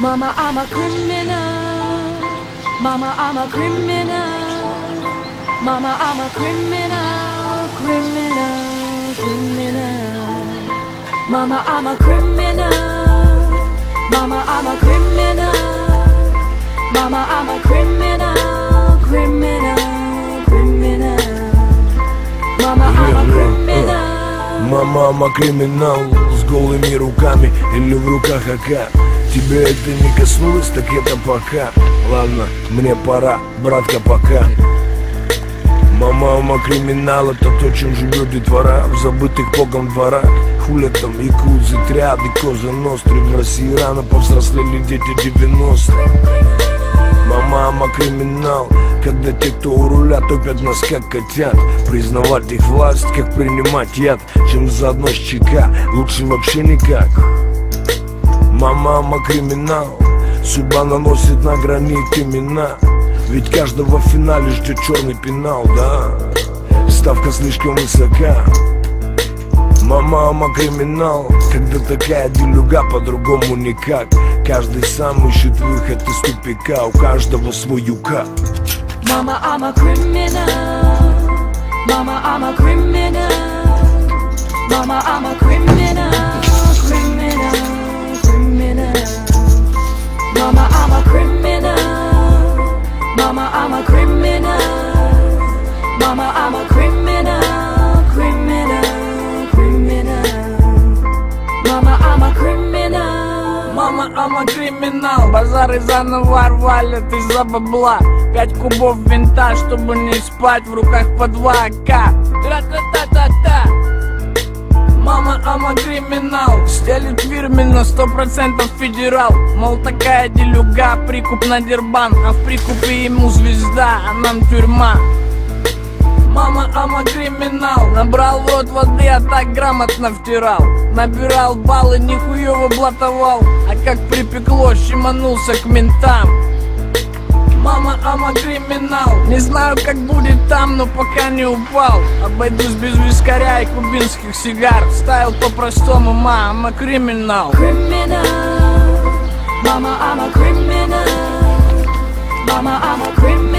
Mama, I'm a criminal. Mama, I'm a criminal. Mama, I'm a criminal, criminal, criminal. Mama, I'm a criminal. Mama, I'm a criminal. Mama, I'm a criminal, criminal, criminal. Mama, I'm a criminal. Мама, I'm a криминал. С голыми руками или в руках АК. Тебе это не коснулось, так это пока. Ладно, мне пора, братка, пока. Мама, криминал, это то, чем живет детвора в забытых богом дворах. Хулят там якудзы, триады, коза ностры. В России рано повзрослели дети 90-х. Мама, криминал, когда те, кто у руля, топят нас как котят. Признавать их власть, как принимать яд, чем заодно с ЧК, лучше вообще никак. Мама, криминал, судьба наносит на гранит имена. Ведь каждого в финале ждет черный пенал, да? Ставка слишком высока. Мама, криминал, когда такая делюга, по-другому никак. Каждый сам ищет выход из тупика, у каждого свой юка. Mama, I'm a criminal. Mama, I'm a criminal. Mama, I'm a criminal, criminal, criminal. Mama, I'm a criminal. Mama, I'm a criminal. Mama, I'm a criminal, criminal, criminal. Mama, I'm a criminal. Мама, I'm a криминал. Базары заново валят из-за бабла. 5 кубов винта, чтобы не спать, в руках по 2 АК. Тра-та-та-та-та. Мама, I'm a криминал. Стелит фирменно, 100% федерал. Мол, такая делюга, прикуп на дербан. А в прикупе ему звезда, а нам тюрьма. Мама, I'm a криминал. Набрал в рот воды, а так грамотно втирал. Набирал баллы, нихуёво блатовал. А как припекло, щеманулся к ментам. Мама, I'm a криминал. Не знаю, как будет там, но пока не упал. Обойдусь без вискаря и кубинских сигар. Ставил по-простому, I'm a криминал. Criminal. Mama, I'm a criminal. Mama, I'm a criminal.